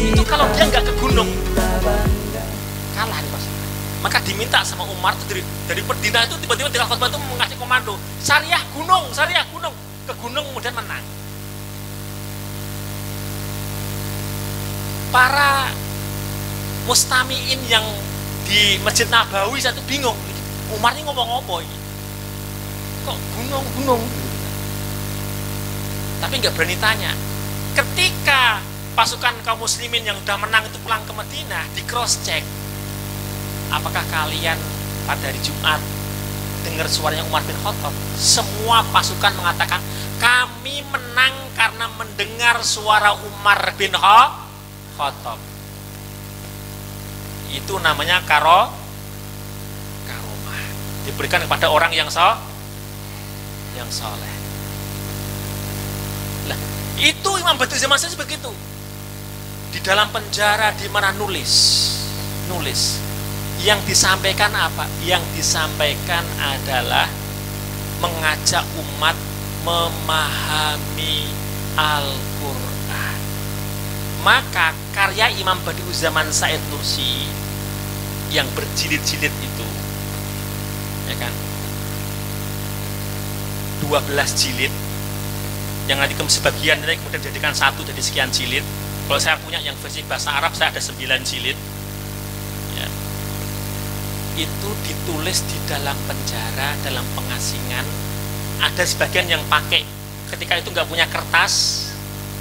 Itu kalau dia nggak ke gunung, kalah nih pasukan. Maka diminta sama Umar dari Madinah itu tiba-tiba di Al-Fatbah itu mengasih komando, syariah gunung, ke gunung kemudian menang. Para mustamiin yang di Masjid Nabawi satu bingung, Umar ini ngomong apa ini? Kok gunung? Tapi nggak berani tanya. Ketika pasukan kaum muslimin yang sudah menang itu pulang ke Madinah, di cross check, apakah kalian pada hari Jumat dengar suaranya Umar bin Khattab? Semua pasukan mengatakan kami menang karena mendengar suara Umar bin Khattab. Itu namanya karomah, diberikan kepada orang yang soleh. Lah, itu Imam Badi'u Zaman Sa'id begitu. Di dalam penjara di mana nulis. Yang disampaikan apa? Yang disampaikan adalah mengajak umat memahami Al-Quran. Maka karya Imam Badi'u Zaman Sa'id Nursi yang berjilid-jilid itu, ya kan, 12 jilid, yang nanti sebagian nanti kemudian dijadikan satu jadi sekian jilid. Kalau saya punya yang versi bahasa Arab, saya ada 9 jilid ya. Itu ditulis di dalam penjara, dalam pengasingan. Ada sebagian yang pakai, ketika itu nggak punya kertas,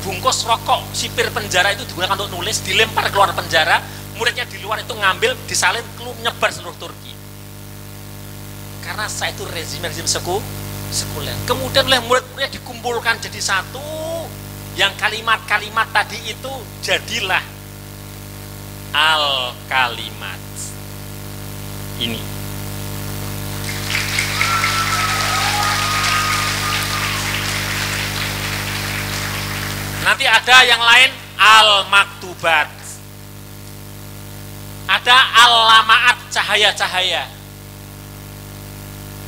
bungkus rokok sipir penjara itu digunakan untuk nulis, dilempar keluar penjara, muridnya di luar itu ngambil, disalin, nyebar seluruh Turki. Karena saya itu rezim sekuler. Kemudian oleh murid-muridnya dikumpulkan jadi satu, yang kalimat-kalimat tadi itu jadilah Al-Kalimat ini. Nanti ada yang lain Al-Maktubat, ada Al-Lamaat, cahaya-cahaya,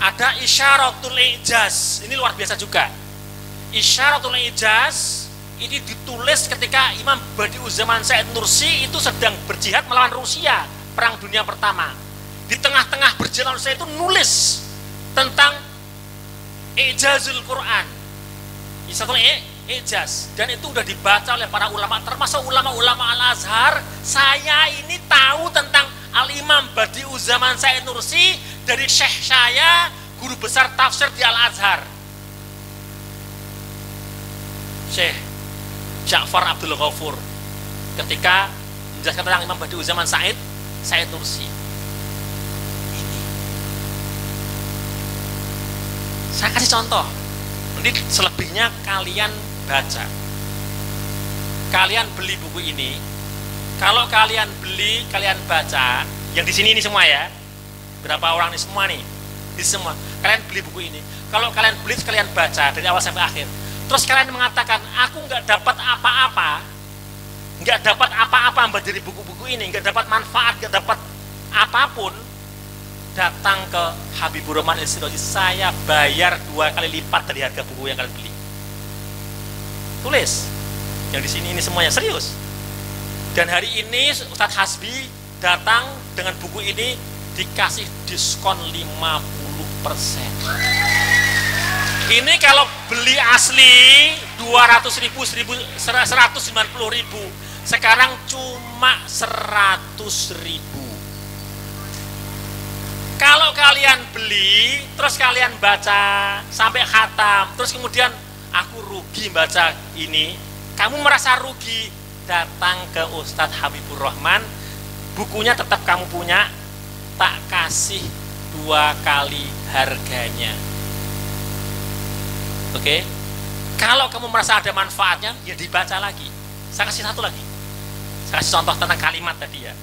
ada Isyaratul Ijaz. Ini luar biasa juga. Isyaratul Ijaz ini ditulis ketika Imam Badi'u Zaman Sa'id Nursi itu sedang berjihad melawan Rusia, Perang Dunia Pertama. Di tengah-tengah berjalan saya itu nulis tentang Ijazul Quran, Isyaratul Ijaz, dan itu sudah dibaca oleh para ulama, termasuk ulama-ulama Al-Azhar. Saya ini tahu tentang Al-Imam Badi'u Zaman Sa'id Nursi dari syekh saya, guru besar tafsir di Al-Azhar, Syekh Ja'far Abdul Ghafur, ketika menjelaskan tentang Imam Badi'u Zaman Sa'id Nursi. Ini saya kasih contoh, nanti selebihnya kalian baca. Kalian beli buku ini, kalau kalian beli, kalian baca, yang di sini ini semua ya, berapa orang ini semua nih, di semua kalian beli buku ini. Kalau kalian beli, kalian baca dari awal sampai akhir, terus kalian mengatakan aku nggak dapat apa-apa dari buku-buku ini, nggak dapat manfaat, nggak dapat apapun, datang ke Habibur Rahman Al-Sirazi, saya bayar 2 kali lipat dari harga buku yang kalian beli. Tulis yang di sini ini semuanya, serius. Dan hari ini Ustadz Hasbi datang dengan buku ini dikasih diskon 50%. Ini kalau beli asli 200.000, 190.000, sekarang cuma 100.000. Kalau kalian beli, terus kalian baca sampai khatam, terus kemudian aku rugi baca ini, kamu merasa rugi, datang ke Ustadz Habibur Rahman, bukunya tetap kamu punya, tak kasih 2 kali harganya. Oke? Kalau kamu merasa ada manfaatnya, ya dibaca lagi. Saya kasih satu lagi. Saya kasih contoh tentang kalimat tadi ya.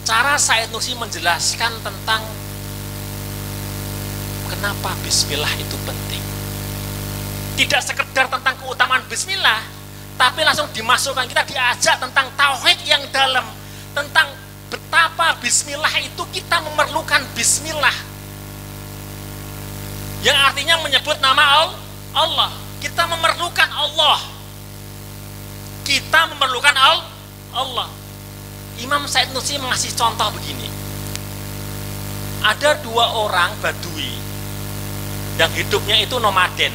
Cara Said Nursi menjelaskan tentang kenapa bismillah itu penting. Tidak sekedar tentang keutamaan bismillah, tapi langsung dimasukkan, kita diajak tentang tauhid yang dalam, tentang betapa bismillah itu kita memerlukan bismillah, yang artinya menyebut nama Allah. Kita memerlukan Allah. Kita memerlukan Allah. Imam Said Nursi mengasih contoh begini. Ada 2 orang Badui yang hidupnya itu nomaden.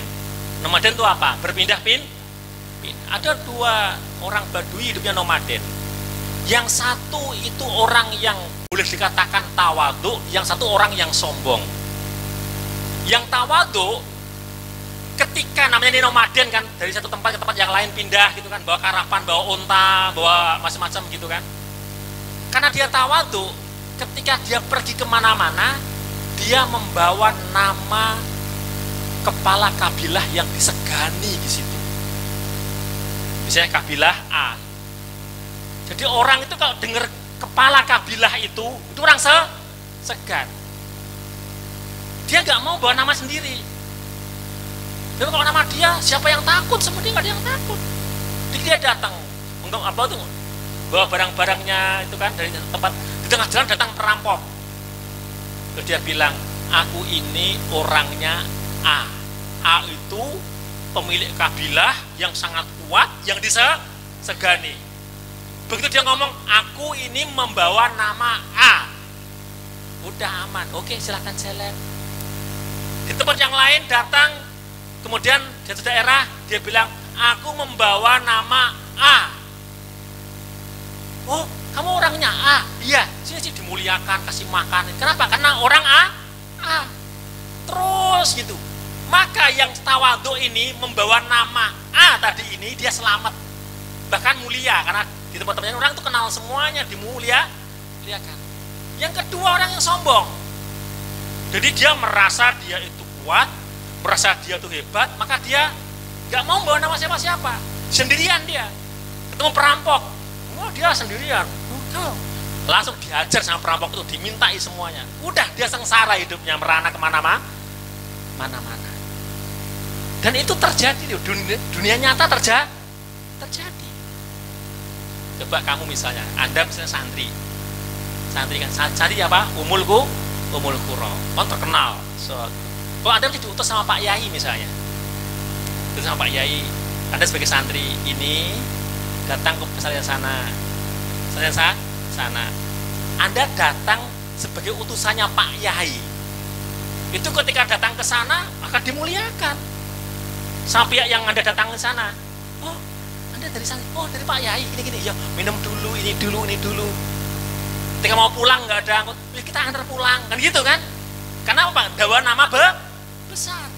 Nomaden itu apa? Berpindah-pindah. Ada 2 orang Badui hidupnya nomaden. Yang satu itu orang yang boleh dikatakan tawadhu, yang satu orang yang sombong. Yang tawadhu ketika namanya ini nomaden kan, dari satu tempat ke tempat yang lain pindah gitu kan, bawa karavan, bawa unta, bawa macam-macam gitu kan. Karena dia tawadhu, ketika dia pergi kemana-mana, dia membawa nama kepala kabilah yang disegani di situ. Misalnya kabilah A. Jadi orang itu kalau dengar kepala kabilah itu orang segan. Dia nggak mau bawa nama sendiri. Dan kalau nama dia, siapa yang takut? Seperti nggak ada yang takut. Jadi dia datang, untuk apa tuh? Bawa barang-barangnya itu kan dari tempat, di tengah jalan datang perampok. Terus dia bilang, aku ini orangnya A. A itu pemilik kabilah yang sangat kuat, yang disegani. Begitu dia ngomong, aku ini membawa nama A. Udah aman, oke silahkan jalan. Di tempat yang lain datang, kemudian di satu daerah, dia bilang, aku membawa nama A. Oh, kamu orangnya A? Iya, sini dimuliakan, kasih makan. Kenapa? Karena orang A. Terus gitu. Maka yang tawadhu ini membawa nama A tadi ini, dia selamat. Bahkan mulia, karena di tempat-tempatnya orang itu kenal semuanya, dimuliakan. Yang kedua orang yang sombong. Jadi dia merasa dia itu kuat, merasa dia itu hebat, maka dia nggak mau bawa nama siapa-siapa. Sendirian dia. Ketemu perampok, wah dia sendirian. Langsung dihajar sama perampok itu, dimintai semuanya. Udah dia sengsara hidupnya, merana kemana-mana. Dan itu terjadi di dunia nyata terjadi. Coba kamu misalnya, Anda misalnya santri kan, cari apa? Umul Qura, kan terkenal. Kalau Anda diutus sama Pak Yai misalnya, diutus sama Pak Yai, Anda sebagai santri ini datang ke pesantren sana. Anda datang sebagai utusannya Pak Yai. Itu ketika datang ke sana akan dimuliakan sama pihak yang Anda datang ke sana. Oh, Anda dari sana, oh dari Pak Yai, gini, ya minum dulu, ini dulu. Ketika mau pulang nggak ada angkut, kita antar pulang, kan gitu kan? Karena apa? Bawa nama besar.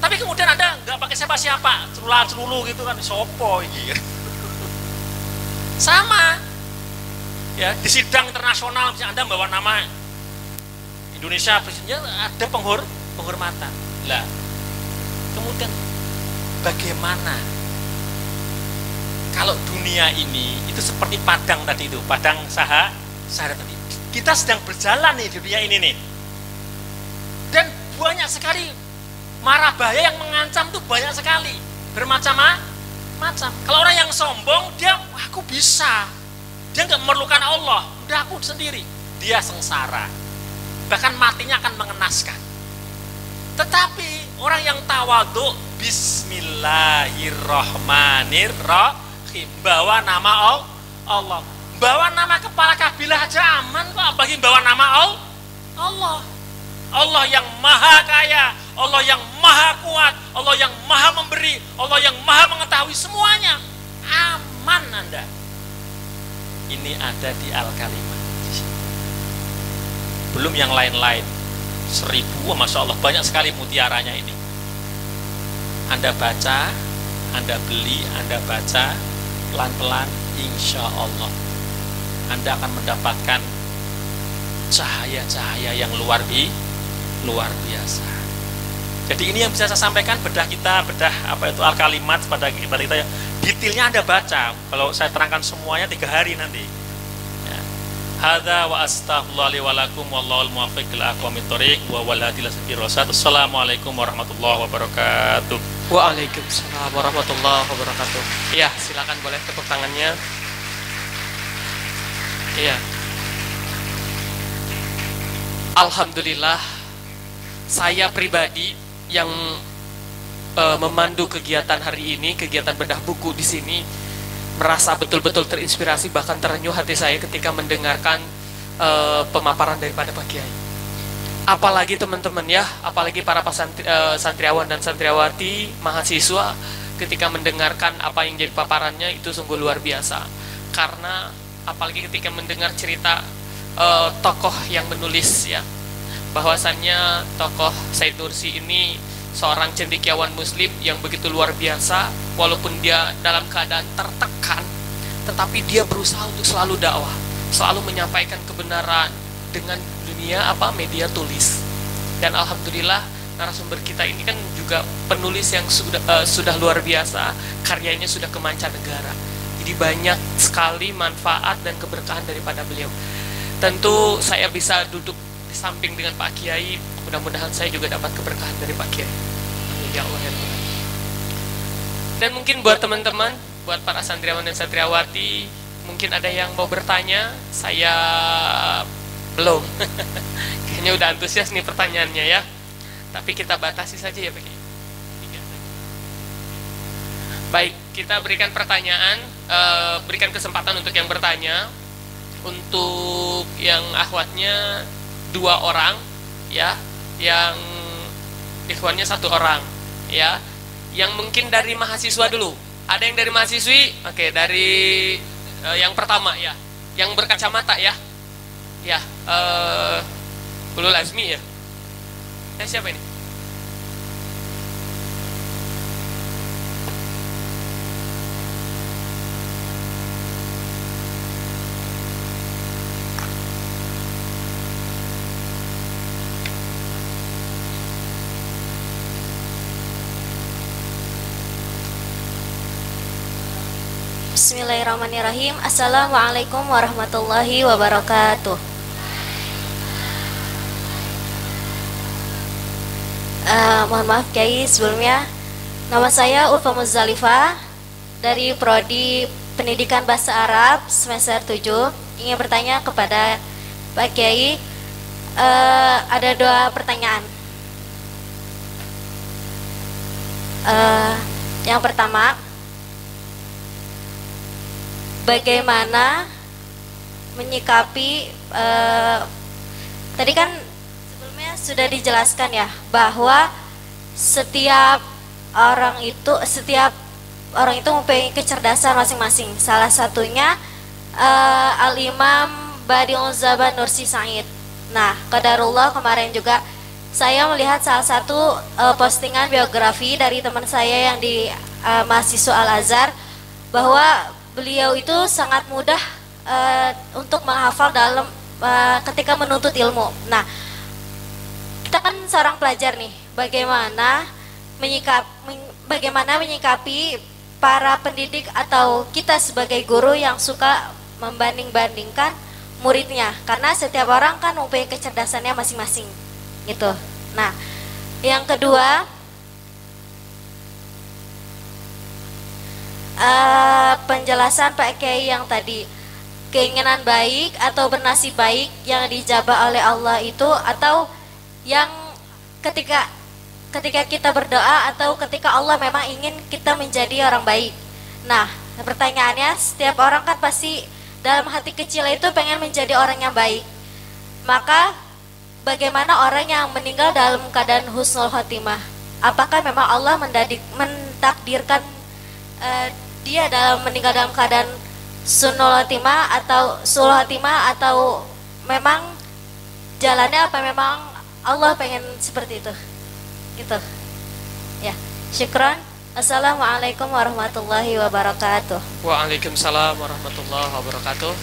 Tapi kemudian Anda nggak pakai siapa-siapa, celulu gitu kan, sopo ini. Sama, ya di sidang internasional misalnya Anda bawa nama Indonesia, presidennya ada penghormatan. Lah, kemudian bagaimana kalau dunia ini itu seperti padang tadi itu, padang syahadat tadi. Kita sedang berjalan nih di dunia ini nih. Dan banyak sekali mara bahaya yang mengancam tuh banyak sekali. Bermacam-macam. Kalau orang yang sombong, dia aku bisa. Dia nggak memerlukan Allah, udah aku sendiri. Dia sengsara. Bahkan matinya akan mengenaskan. Tetapi orang yang tawadhu, bismillahirrahmanirrahim, bawa nama Allah, bawa nama kepala kabilah aja aman kok, apalagi bawa nama Allah. Allah yang maha kaya, Allah yang maha kuat, Allah yang maha memberi, Allah yang maha mengetahui semuanya. Aman Anda. Ini ada di Al-Kalimah. Belum yang lain-lain. 1000, Masya Allah, banyak sekali mutiaranya ini. Anda baca, Anda beli, Anda baca, pelan-pelan, insya Allah Anda akan mendapatkan cahaya-cahaya yang luar biasa. Jadi ini yang bisa saya sampaikan, bedah apa itu Al-Kalimat pada kita ya. Detailnya Anda baca. Kalau saya terangkan semuanya 3 hari nanti. Ya. Hadza wa astaghfirullahi wa lakum wallahul muwaffiq ila aqwamit thoriq wa waladil rosat. Assalamualaikum warahmatullahi wabarakatuh. Waalaikumsalam warahmatullahi wabarakatuh. Iya, silakan boleh tepuk tangannya. Iya. Alhamdulillah, saya pribadi yang memandu kegiatan hari ini, kegiatan bedah buku di sini, merasa betul-betul terinspirasi, bahkan terenyuh hati saya ketika mendengarkan pemaparan daripada Pak Kiai. Apalagi teman-teman ya, apalagi para santriawan dan santriawati, mahasiswa, ketika mendengarkan apa yang jadi paparannya itu sungguh luar biasa. Karena apalagi ketika mendengar cerita tokoh yang menulis ya, bahwasannya tokoh Said Nursi ini seorang cendekiawan muslim yang begitu luar biasa, walaupun dia dalam keadaan tertekan, tetapi dia berusaha untuk selalu dakwah, selalu menyampaikan kebenaran dengan dunia media tulis. Dan alhamdulillah narasumber kita ini kan juga penulis yang sudah luar biasa, karyanya sudah ke mancanegara. Jadi banyak sekali manfaat dan keberkahan daripada beliau. Tentu saya bisa duduk di samping dengan Pak Kiai, mudah-mudahan saya juga dapat keberkahan dari Pak Kiai. Amin ya Allah ya Tuhan. Dan mungkin buat teman-teman, buat para santriawan dan santriawati, mungkin ada yang mau bertanya. Saya belum. Kayaknya udah antusias nih pertanyaannya ya. Tapi kita batasi saja ya Pak Kiai. Baik, kita berikan pertanyaan, berikan kesempatan untuk yang bertanya. Untuk yang akhwatnya 2 orang ya, yang ikhwannya 1 orang ya. Yang mungkin dari mahasiswa dulu. Ada yang dari mahasiswi? Oke, dari yang pertama ya, yang berkacamata ya. Ya, Ulul Azmi ya. Siapa ini? Bismillahirrahmanirrahim. Assalamualaikum warahmatullahi wabarakatuh. Mohon maaf Kiai, sebelumnya nama saya Ulfa Muzdalifah dari Prodi Pendidikan Bahasa Arab semester 7. Ingin bertanya kepada Pak Kiai, ada 2 pertanyaan. Yang pertama, bagaimana menyikapi tadi kan sebelumnya sudah dijelaskan ya, bahwa setiap orang itu mempunyai kecerdasan masing-masing. Salah satunya Al-Imam Badi'uz Zaman Nursi Said. Nah, qadarullah kemarin juga saya melihat salah satu postingan biografi dari teman saya yang di mahasiswa Al-Azhar, bahwa beliau itu sangat mudah untuk menghafal dalam ketika menuntut ilmu. Nah, kita kan seorang pelajar nih, bagaimana menyikapi para pendidik atau kita sebagai guru yang suka membanding-bandingkan muridnya, karena setiap orang kan mempunyai kecerdasannya masing-masing gitu. Nah, yang kedua, penjelasan Pak Kiai yang tadi, keinginan baik atau bernasib baik yang dijabah oleh Allah itu, atau yang ketika kita berdoa atau ketika Allah memang ingin kita menjadi orang baik. Nah, pertanyaannya, setiap orang kan pasti dalam hati kecil itu pengen menjadi orang yang baik. Maka bagaimana orang yang meninggal dalam keadaan husnul khotimah? Apakah memang Allah mentakdirkan dia meninggal dalam keadaan sunnul khotimah atau sul khotimah, atau memang jalannya apa memang Allah pengen seperti itu? Itu ya, syukran. Assalamualaikum warahmatullahi wabarakatuh. Waalaikumsalam warahmatullahi wabarakatuh.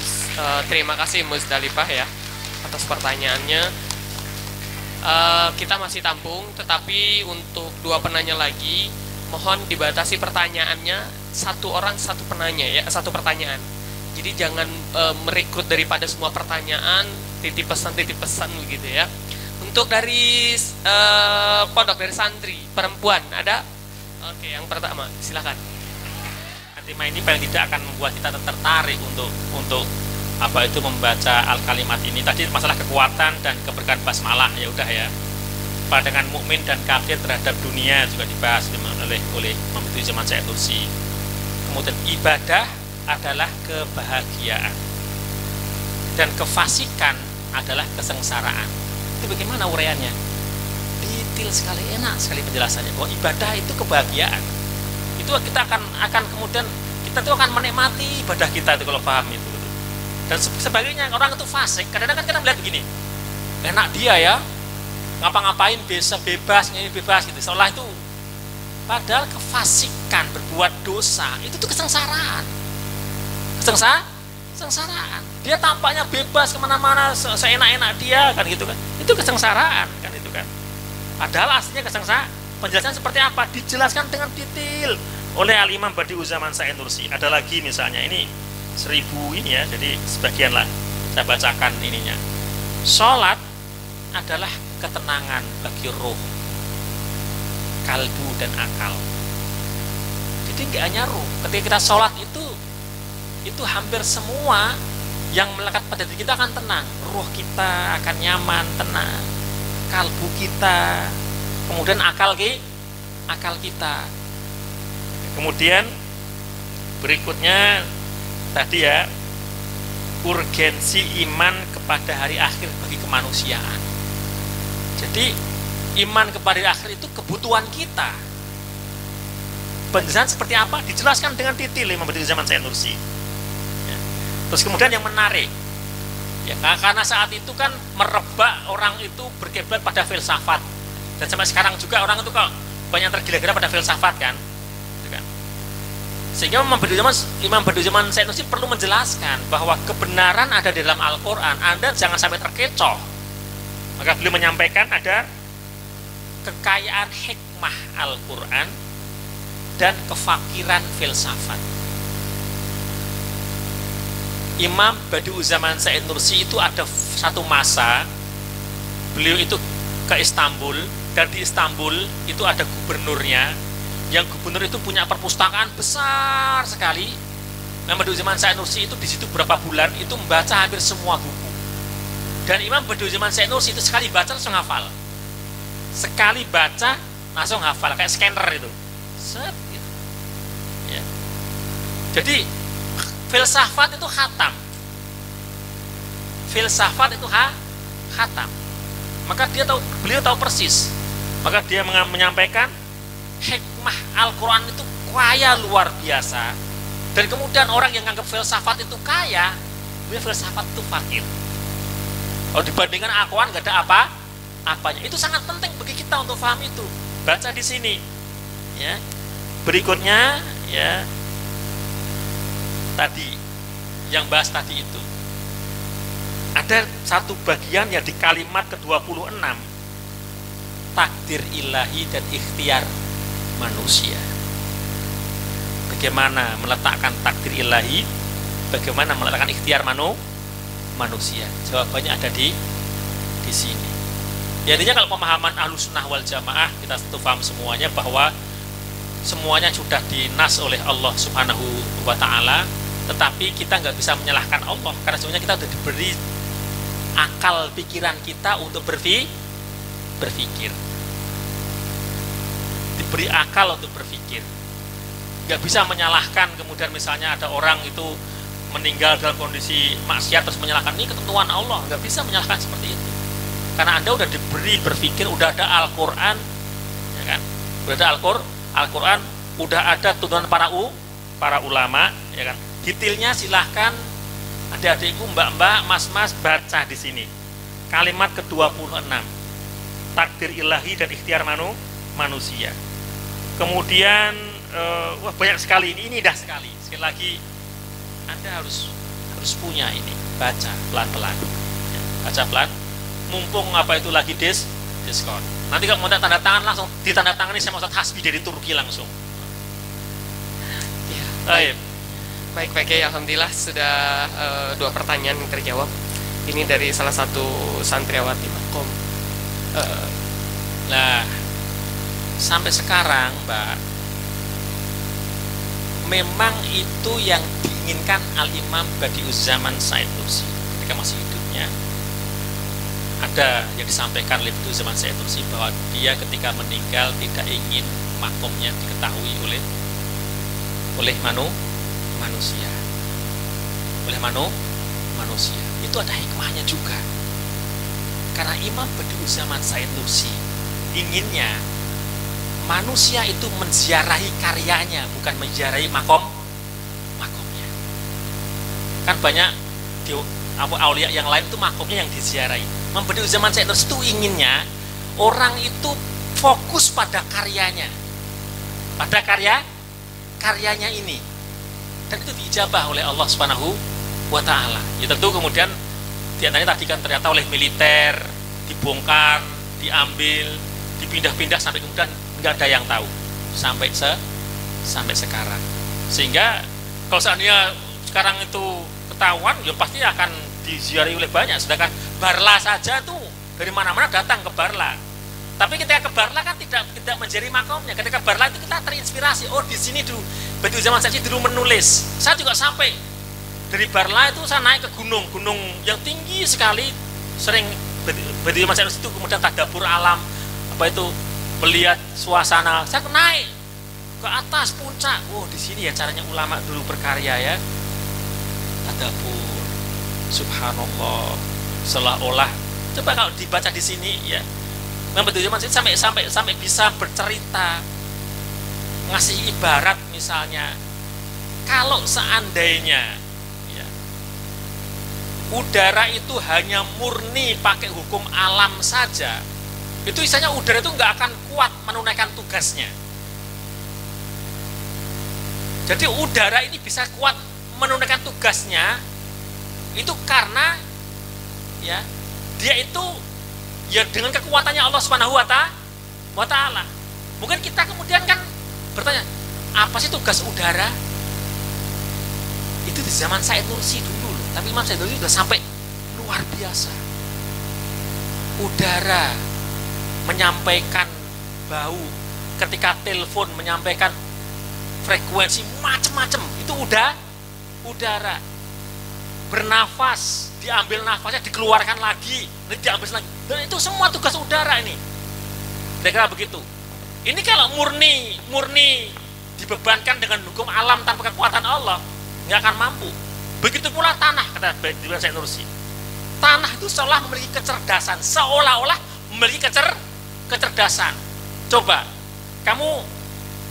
Terima kasih Muzdalifah ya atas pertanyaannya. Kita masih tampung, tetapi untuk 2 penanya lagi mohon dibatasi pertanyaannya, 1 orang 1 penanya ya, 1 pertanyaan. Jadi jangan merekrut daripada semua pertanyaan, titip pesan begitu ya. Untuk dari pondok, dari santri perempuan ada? Oke, yang pertama silakan. Tema ini paling tidak akan membuat kita tertarik untuk membaca al-kalimat ini. Tadi masalah kekuatan dan keberkahan basmalah, ya udah ya. Pandangan mukmin dan kafir terhadap dunia juga dibahas oleh Imam Zaman Said Nursi. Kemudian ibadah adalah kebahagiaan dan kefasikan adalah kesengsaraan. Itu bagaimana uraiannya? Detail sekali, enak sekali penjelasannya bahwa ibadah itu kebahagiaan. Itu kita akan kemudian kita tuh akan menikmati ibadah kita itu kalau paham itu. Dan sebagainya. Orang itu fasik, kadang-kadang kan kita melihat begini, enak dia ya, ngapa-ngapain bisa bebas, ini bebas gitu. Seolah itu, padahal kefasikan berbuat dosa itu tuh kesengsaraan. Kesengsaraan. Dia tampaknya bebas kemana-mana, seenak-enak dia kan gitu kan. Itu kesengsaraan kan itu kan. Padahal aslinya kesengsaraan. Penjelasan seperti apa? Dijelaskan dengan detail oleh Al-Imam Badi'uzzaman Sa'id Nursi. Ada lagi misalnya ini 1000 ini ya, jadi sebagian lah saya bacakan ininya. Sholat adalah ketenangan bagi roh, kalbu dan akal. Jadi nggak hanya roh. Ketika kita sholat itu hampir semua yang melekat pada diri kita akan tenang. Roh kita akan nyaman, tenang. Kalbu kita, kemudian akal kita. Kemudian berikutnya tadi ya, urgensi iman kepada hari akhir bagi kemanusiaan. Jadi iman kepada hari akhir itu kebutuhan kita. Penjelasan seperti apa? Dijelaskan dengan detail Imam Badi'uzzaman Sa'id Nursi. Ya. Terus kemudian yang menarik, ya, karena saat itu kan merebak orang itu berkiblat pada filsafat, dan sampai sekarang juga orang itu kok banyak tergila-gila pada filsafat kan. Sehingga Imam Badi'uzzaman Sa'id Nursi perlu menjelaskan bahwa kebenaran ada di dalam Al-Quran. Anda jangan sampai terkecoh. Maka beliau menyampaikan ada kekayaan hikmah Al-Quran dan kefakiran filsafat. Imam Badi'uzzaman Sa'id Nursi itu ada satu masa beliau itu ke Istanbul, dan di Istanbul itu ada gubernurnya. Yang gubernur itu punya perpustakaan besar sekali. Imam Badi'uzzaman Sa'id Nursi itu di situ berapa bulan itu membaca hampir semua buku. Dan Imam Badi'uzzaman Sa'id Nursi itu sekali baca langsung hafal. Sekali baca langsung hafal, kayak scanner itu. Set gitu. Ya. Jadi filsafat itu khatam. Filsafat itu khatam. Maka beliau tahu persis. Maka dia menyampaikan hikmah Al-Quran itu kaya luar biasa. Dan kemudian orang yang menganggap filsafat itu kaya, dia filsafat itu fakir. Kalau dibandingkan Al-Quran gak ada apanya. Itu sangat penting bagi kita untuk paham itu. Baca di sini. Ya. Berikutnya ya, tadi yang bahas tadi itu. Ada satu bagian yang di kalimat ke-26, takdir ilahi dan ikhtiar manusia. Bagaimana meletakkan takdir ilahi, bagaimana meletakkan ikhtiar manusia. Jawabannya ada di sini. Ya, intinya kalau pemahaman Ahlussunnah wal Jamaah, kita tentu paham semuanya bahwa semuanya sudah dinas oleh Allah Subhanahu wa Ta'ala, tetapi kita nggak bisa menyalahkan Allah karena sebenarnya kita sudah diberi akal pikiran kita untuk berpikir. Diberi akal untuk berpikir. Nggak bisa menyalahkan kemudian misalnya ada orang itu meninggal dalam kondisi maksiat terus menyalahkan ini ketentuan Allah. Nggak bisa menyalahkan seperti itu. Karena Anda udah diberi berpikir, udah ada Al-Quran, ya kan? Udah ada Al-Quran, udah ada tuntunan para ulama, ya kan? Detailnya silahkan adik-adikku, mbak-mbak, mas-mas baca di sini. Kalimat ke-26. Takdir ilahi dan ikhtiar manusia. Kemudian wah banyak sekali ini indah sekali. Sekali lagi Anda harus punya ini, baca pelan-pelan. Ya, baca pelan. Mumpung apa itu lagi diskon. Nanti kalau mau tanda tangan langsung ditandatangani sama Ustaz Hasbi dari Turki langsung. Ya, baik ya, alhamdulillah sudah 2 pertanyaan yang terjawab. Ini dari salah satu santriwati Makom. Nah, sampai sekarang, Mbak, memang itu yang diinginkan Al-Imam Badi'uzzaman Sa'id Nursi ketika masih hidupnya. Ada yang disampaikan oleh Badi'uzzaman Sa'id Nursi bahwa dia ketika meninggal tidak ingin makomnya diketahui oleh manusia. oleh manusia. Itu ada hikmahnya juga. Karena Imam Badi'uz Zaman Said Nursi inginnya manusia itu menziarahi karyanya, bukan menziarahi makomnya. Kan banyak aulia yang lain itu makomnya yang diziarahi. Imam Badi'uz Zaman Said Nursi itu inginnya orang itu fokus pada karyanya, pada karyanya ini, dan itu diijabah oleh Allah Subhanahu wa Ta'ala. Ya tentu kemudian diantaranya tadi kan ternyata oleh militer dibongkar, diambil, dipindah-pindah sampai kemudian nggak ada yang tahu sampai sekarang. Sehingga kalau seandainya sekarang itu ketahuan, ya pasti akan diziarahi oleh banyak. Sedangkan Barla saja tuh dari mana-mana datang ke Barla. Tapi ketika ke Barla kan tidak menjadi makomnya. Ketika Barla itu kita terinspirasi. Oh, di sini dulu Badi'uz Zaman Said dulu menulis. Saya juga sampai dari Barla itu saya naik ke gunung yang tinggi sekali. Sering Badi'uz Zaman Said itu kemudian tadabbur alam, apa itu, melihat suasana. Saya naik ke atas puncak. Oh, di sini ya caranya ulama dulu berkarya ya. Tadabbur. Subhanallah. Seolah-olah coba kalau dibaca di sini ya. Memang Badi'uz Zaman Said sampai bisa bercerita, ngasih ibarat misalnya, kalau seandainya ya, udara itu hanya murni pakai hukum alam saja, itu istilahnya udara itu nggak akan kuat menunaikan tugasnya. Jadi udara ini bisa kuat menunaikan tugasnya itu karena ya dia itu ya dengan kekuatannya Allah Subhanahu wa Ta'ala. Mungkin kita kemudian kan bertanya, apa sih tugas udara? Itu di zaman Said Nursi dulu loh. Tapi Imam Said Nursi sudah sampai luar biasa. Udara menyampaikan bau, ketika telepon menyampaikan frekuensi macam-macam, itu udara. Bernafas, diambil nafasnya dikeluarkan lagi, diambil lagi, dan itu semua tugas udara ini. Kira-kira begitu. Ini kalau murni dibebankan dengan hukum alam tanpa kekuatan Allah, nggak akan mampu. Begitu pula tanah, kata Badi'uz Said Nursi. Tanah itu seolah memiliki kecerdasan, seolah-olah memiliki kecerdasan. Coba kamu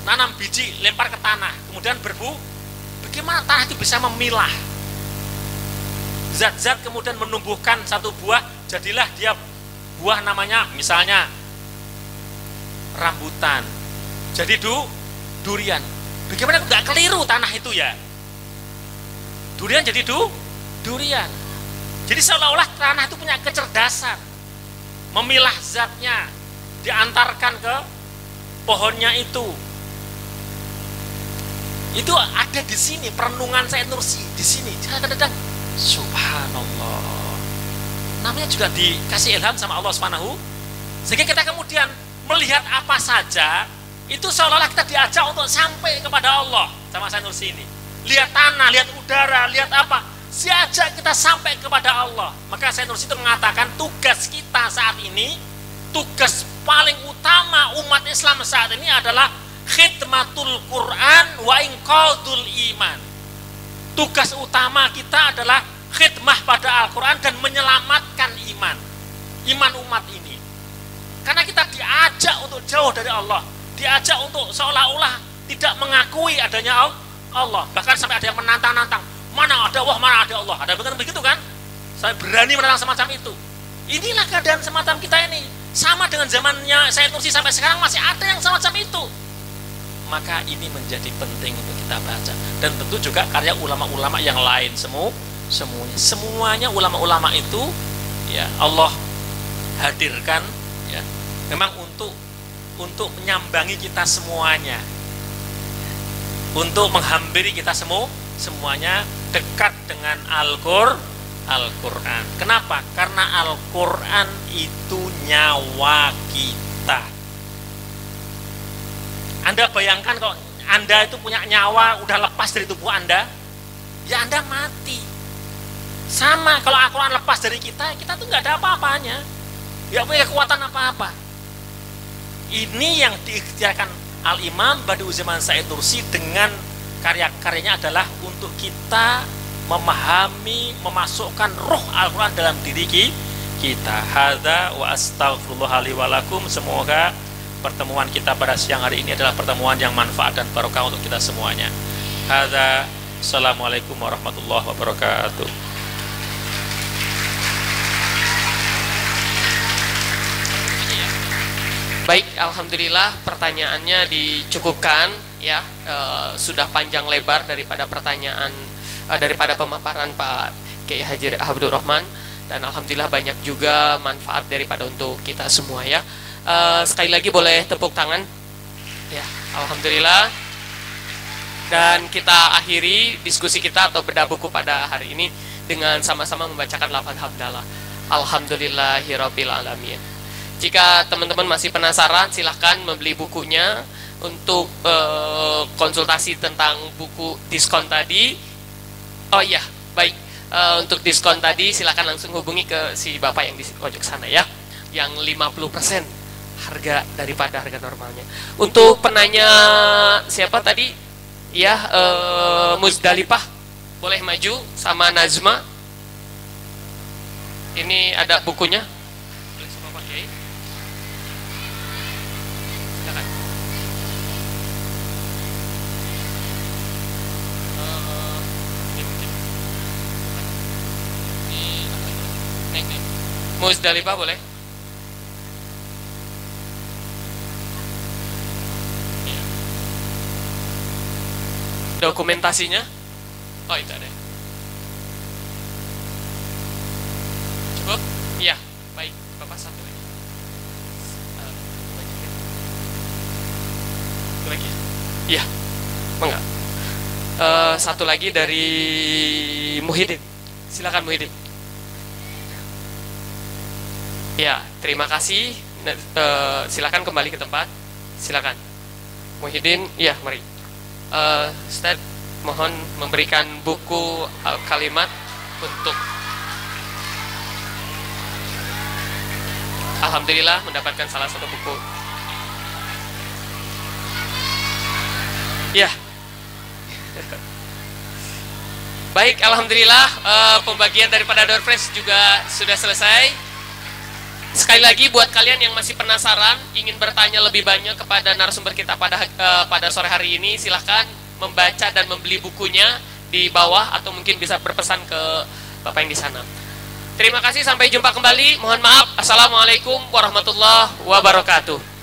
nanam biji, lempar ke tanah, kemudian berbu, bagaimana tanah itu bisa memilah zat-zat, kemudian menumbuhkan satu buah, jadilah dia buah namanya misalnya rambutan, jadi durian. Bagaimana nggak keliru tanah itu ya? Durian jadi durian. Jadi seolah-olah tanah itu punya kecerdasan, memilah zatnya, diantarkan ke pohonnya itu. Itu ada di sini perenungan Said Nursi di sini. Kadang-kadang subhanallah. Namanya juga dikasih ilham sama Allah Subhanahu, sehingga kita kemudian melihat apa saja itu seolah-olah kita diajak untuk sampai kepada Allah sama Said Nursi ini. Lihat tanah, lihat udara, lihat apa, diajak kita sampai kepada Allah. Maka Said Nursi itu mengatakan tugas kita saat ini, tugas paling utama umat Islam saat ini adalah khidmatul Quran wa inqadul iman. Tugas utama kita adalah khidmah pada Al-Quran dan menyelamatkan iman umat ini. Karena kita diajak untuk jauh dari Allah, diajak untuk seolah-olah tidak mengakui adanya Allah. Bahkan sampai ada yang menantang-nantang, mana ada Allah, mana ada Allah. Ada begitu kan? Saya berani menantang semacam itu. Inilah keadaan semacam kita ini. Sama dengan zamannya Said Nursi sampai sekarang masih ada yang semacam itu. Maka ini menjadi penting untuk kita baca, dan tentu juga karya ulama-ulama yang lain semuanya ulama-ulama itu ya Allah hadirkan ya memang untuk menyambangi kita semuanya, untuk menghampiri kita semuanya dekat dengan Al-Qur'an. Kenapa? Karena Al-Qur'an itu nyawa kita. Anda bayangkan kalau Anda itu punya nyawa udah lepas dari tubuh Anda, ya Anda mati. Sama kalau Al-Quran lepas dari kita tuh nggak ada apa-apanya, nggak punya kekuatan apa-apa. Ini yang diikhtiarkan Al-Imam Badi'uz Zaman Said Nursi dengan karya-karyanya adalah untuk kita memahami, memasukkan roh Al-Quran dalam diri kita. Hadza wa astaghfirullah li wa lakum. Semoga pertemuan kita pada siang hari ini adalah pertemuan yang manfaat dan barokah untuk kita semuanya. Hadza, assalamualaikum warahmatullahi wabarakatuh. Baik, alhamdulillah pertanyaannya dicukupkan ya. Sudah panjang lebar daripada pertanyaan daripada pemaparan Pak Kiai Haji Abdul Rahman, dan alhamdulillah banyak juga manfaat daripada untuk kita semua ya. Sekali lagi boleh tepuk tangan ya, alhamdulillah. Dan kita akhiri diskusi kita atau bedah buku pada hari ini dengan sama-sama membacakan lafaz hamdalah. Alhamdulillahirabbil alamin. Jika teman-teman masih penasaran, silahkan membeli bukunya. Untuk konsultasi tentang buku diskon tadi, oh iya, baik, untuk diskon tadi silahkan langsung hubungi ke si bapak yang di pojok sana ya, yang 50% harga daripada harga normalnya. Untuk penanya siapa tadi ya, Muzdalifah, boleh maju sama Nazma. Ini ada bukunya, boleh sama Pak Kiai. Silakan. Muzdalifah boleh. Ya. Dokumentasinya, oh itu ada. Cukup? Iya, baik. Bapak satu lagi. Satu lagi. Iya, enggak. Satu lagi dari Muhyiddin. Silakan Muhyiddin. Ya, terima kasih. Silakan kembali ke tempat. Silakan, Muhyiddin. Ya, mari. Ustaz, mohon memberikan buku kalimat untuk. Alhamdulillah mendapatkan salah satu buku. Ya. Baik, alhamdulillah pembagian daripada door prize juga sudah selesai. Sekali lagi buat kalian yang masih penasaran, ingin bertanya lebih banyak kepada narasumber kita pada sore hari ini, silahkan membaca dan membeli bukunya di bawah, atau mungkin bisa berpesan ke Bapak yang di sana. Terima kasih, sampai jumpa kembali. Mohon maaf. Assalamualaikum warahmatullahi wabarakatuh.